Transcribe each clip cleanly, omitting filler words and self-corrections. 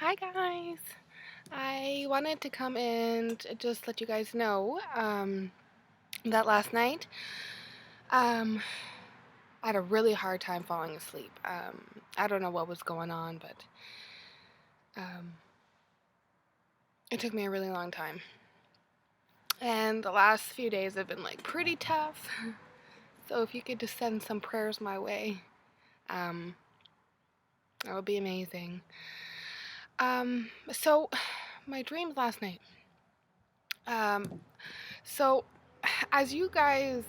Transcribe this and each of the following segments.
Hi guys. I wanted to come and just let you guys know that last night I had a really hard time falling asleep. I don't know what was going on, but um, it took me a really long time. And the last few days have been like pretty tough. So if you could just send some prayers my way, um, that would be amazing. So my dreams last night. Um, so as you guys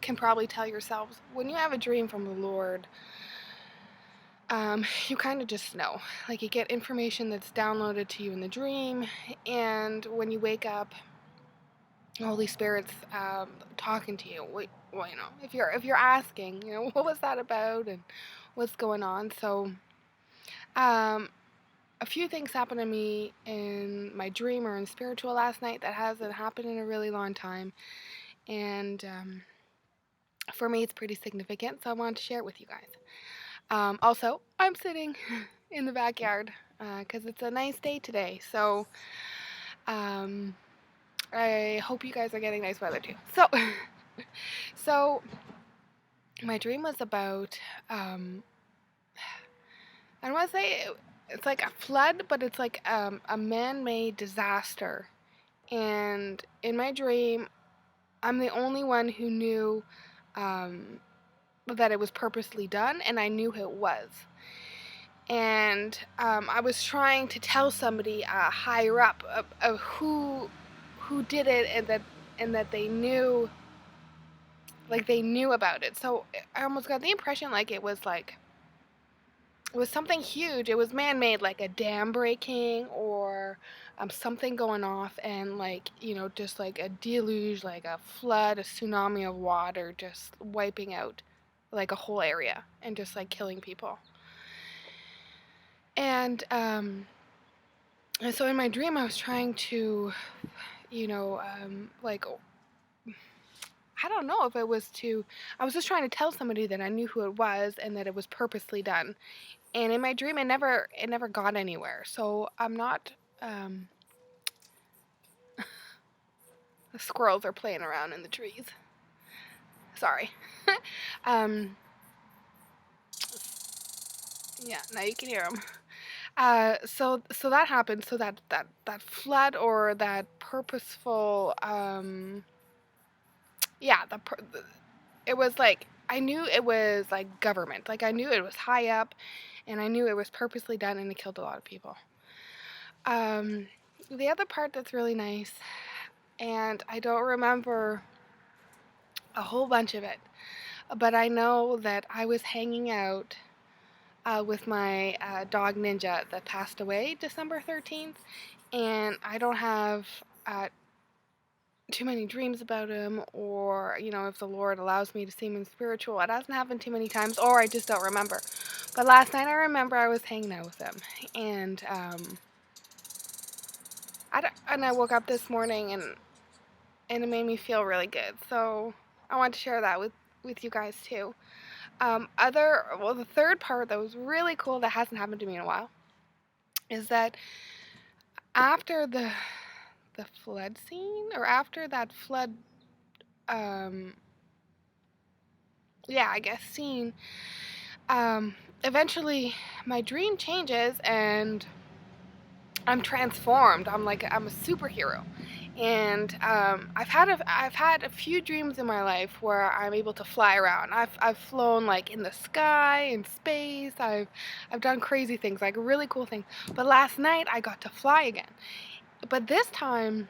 can probably tell yourselves, when you have a dream from the Lord, you kind of just know. Like, you get information that's downloaded to you in the dream, and when you wake up, Holy Spirit's talking to you. Well, if you're asking, what was that about and what's going on. So, um, a few things happened to me in my dream or in spiritual last night that hasn't happened in a really long time, and for me, it's pretty significant. So I wanted to share it with you guys. Also, I'm sitting in the backyard because it's a nice day today. So um, I hope you guys are getting nice weather too. So, so my dream was about I don't want to say it's like a flood, but it's like a man-made disaster. And in my dream, I'm the only one who knew um, that it was purposely done, and I knew who it was. And I was trying to tell somebody higher up of who did it, and that they knew, like, they knew about it. So I almost got the impression like it was something huge. It was man-made, like a dam breaking or something going off, and like just like a deluge, like a flood, a tsunami of water, just wiping out like a whole area and just like killing people. And so in my dream, I was trying to, like, I don't know if it was I was just trying to tell somebody that I knew who it was and that it was purposely done. And in my dream, it never got anywhere. So I'm not, the squirrels are playing around in the trees. Sorry. um, yeah, now you can hear them. So that happened. So that flood or that purposeful, yeah, it was like I knew it was like government. Like, I knew it was high up, and I knew it was purposely done, and it killed a lot of people. Um, the other part that's really nice, and I don't remember a whole bunch of it, but I know that I was hanging out with my dog Ninja that passed away December 13th, and I don't have too many dreams about him, or if the Lord allows me to see him in spiritual. It hasn't happened too many times, or I just don't remember. But last night I remember I was hanging out with him, and I woke up this morning, and it made me feel really good. So I want to share that with you guys too. The third part that was really cool that hasn't happened to me in a while is that after the flood scene, or after that flood, um, yeah, I guess scene, eventually my dream changes and I'm transformed. I'm a superhero, and I've had a few dreams in my life where I'm able to fly around. I've flown like in the sky, in space. I've done crazy things, like really cool things. But last night I got to fly again. But this time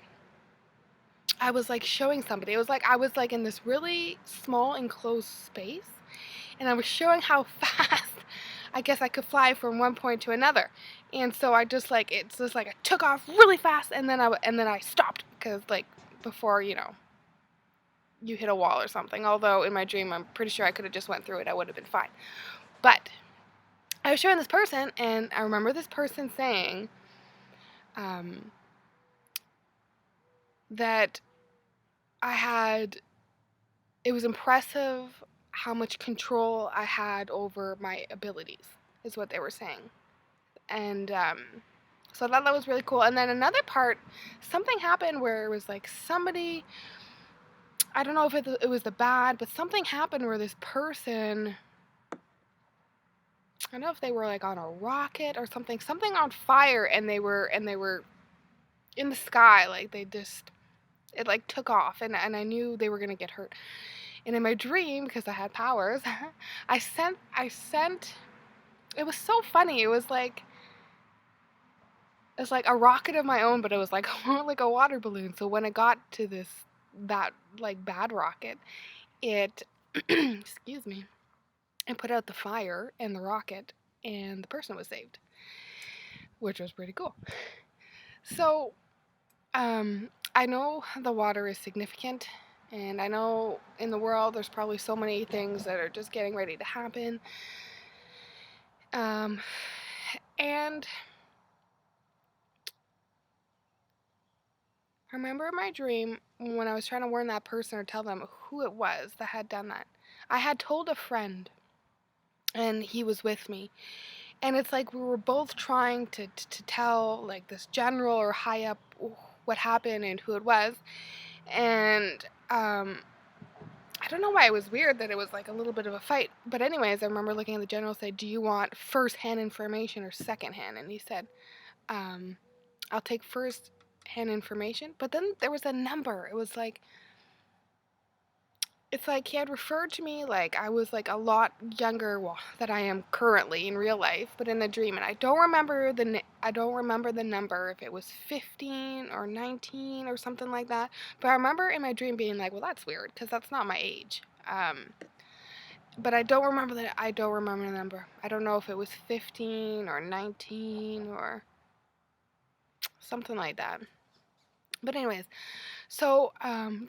I was like showing somebody. It was like I was like in this really small enclosed space, and I was showing how fast I guess I could fly from one point to another. And so it's just like I took off really fast, and then I stopped because, like, before you hit a wall or something. Although in my dream I'm pretty sure I could have just went through it. I would have been fine. But I was showing this person, and I remember this person saying um, that I had. It was impressive how much control I had over my abilities, is what they were saying. and so that was really cool. And then another part, something happened where it was like somebody, I don't know if it was the bad, but something happened where this person, I don't know if they were like on a rocket or something on fire, and they were in the sky, like it like took off, and I knew they were gonna get hurt. And in my dream, because I had powers, I sent. It was so funny. It's like a rocket of my own, but it was like more like a water balloon. So when it got to that like bad rocket, it excuse me, it put out the fire and the rocket, and the person was saved, which was pretty cool. So I know the water is significant, and I know in the world there's probably so many things that are just getting ready to happen. And I remember in my dream when I was trying to warn that person or tell them who it was that had done that. I had told a friend, and he was with me. And it's like we were both trying to tell like this general or high up what happened and who it was. And I don't know why it was weird that it was like a little bit of a fight. But anyways, I remember looking at the general and said, "Do you want first-hand information or second-hand?" And he said, "I'll take first-hand information." But then there was a number. It's like he had referred to me like I was like a lot younger than I am currently in real life, but in the dream. And I don't remember the number, if it was 15 or 19 or something like that. But I remember in my dream being like, well, that's weird because that's not my age. But I don't remember the number. I don't know if it was 15 or 19 or something like that. But anyways, so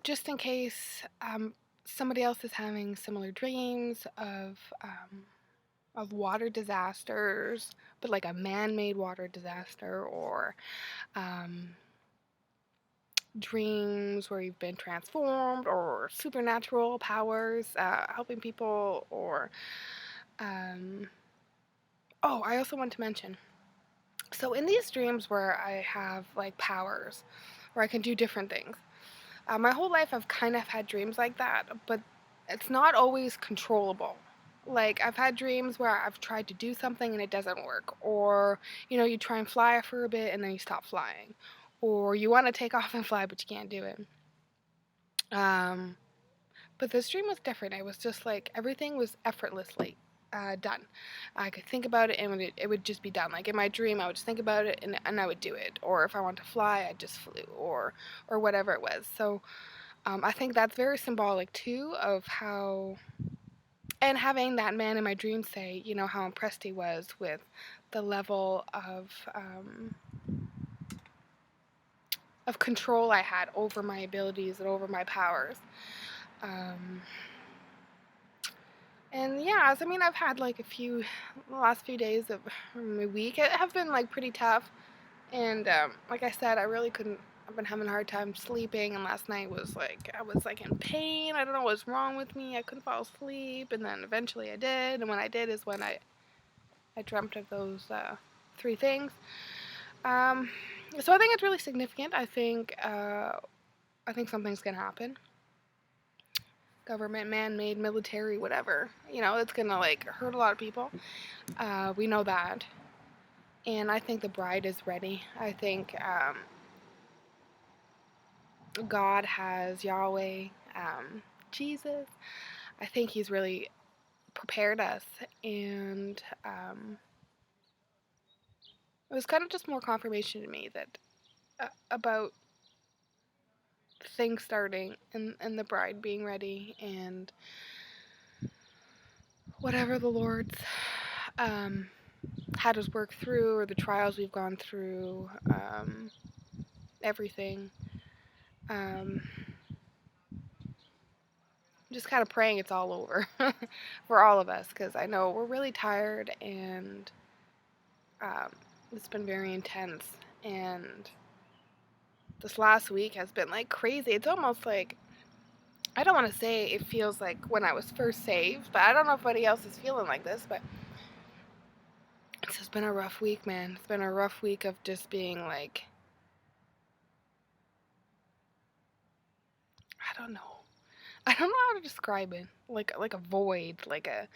just in case somebody else is having similar dreams of water disasters, but like a man-made water disaster, or dreams where you've been transformed, or supernatural powers helping people, or oh, I also want to mention, so in these dreams where I have like powers, where I can do different things, my whole life I've kind of had dreams like that, but it's not always controllable. Like, I've had dreams where I've tried to do something and it doesn't work. Or, you try and fly for a bit and then you stop flying. Or you want to take off and fly, but you can't do it. But this dream was different. It was just like everything was effortlessly done. I could think about it and it would just be done. Like in my dream, I would just think about it and I would do it. Or if I wanted to fly, I just flew, or whatever it was. So I think that's very symbolic too of how, and having that man in my dream say, how impressed he was with the level of control I had over my abilities and over my powers. And yeah, so, I mean, I've had like the last few days of my week have been like pretty tough. And like I said, I've been having a hard time sleeping, and last night I was like in pain. I don't know what's wrong with me. I couldn't fall asleep, and then eventually I did. And when I did is when I dreamt of those 3 things. So I think it's really significant. I think something's gonna happen. Government, man-made, military, whatever. It's gonna like hurt a lot of people. We know that. And I think the bride is ready. I think God has Yahweh, Jesus. I think He's really prepared us, and it was kind of just more confirmation to me that about things starting and the bride being ready, and whatever the Lord's had us work through, or the trials we've gone through, everything. Just kind of praying it's all over for all of us, because I know we're really tired, and it's been very intense, and this last week has been like crazy. It's almost like, I don't want to say it feels like when I was first saved, but I don't know if anybody else is feeling like this, but it This has been a rough week, man. It's been a rough week of just being like, I don't know. I don't know how to describe it. Like a void, like a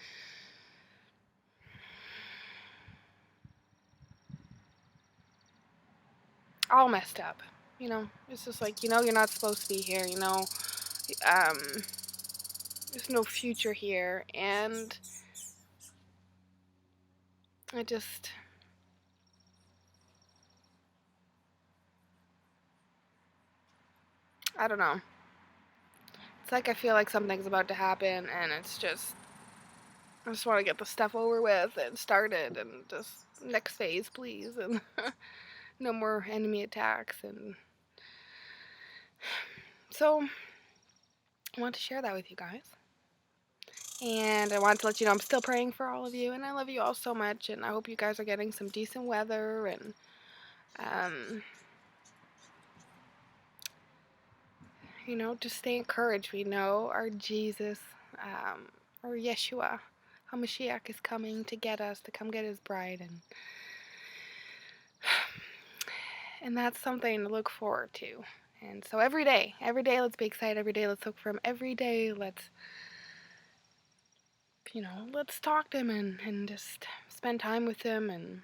all messed up. It's just like, you're not supposed to be here, there's no future here, and I just, I don't know. It's like I feel like something's about to happen, and it's just, I just want to get the stuff over with and started, and just next phase, please, and no more enemy attacks, and so I want to share that with you guys. And I want to let you know I'm still praying for all of you, and I love you all so much, and I hope you guys are getting some decent weather, and just stay encouraged. We know our Jesus, or Yeshua, HaMashiach, is coming to get us, to come get his bride, and that's something to look forward to. And so every day, let's be excited. Every day, let's look for him. Every day, let's talk to him and just spend time with him and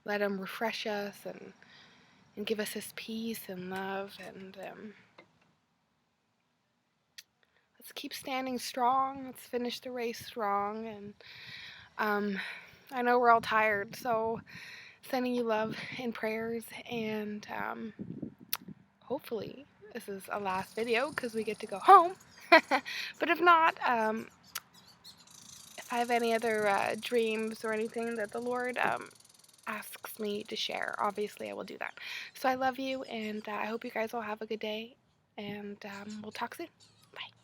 let him refresh us and give us his peace and love. And let's keep standing strong. Let's finish the race strong. And I know we're all tired, so sending you love and prayers. And hopefully this is a last video because we get to go home. But if not, if I have any other dreams or anything that the Lord asks me to share, obviously I will do that. So I love you, and I hope you guys all have a good day, and we'll talk soon. Bye.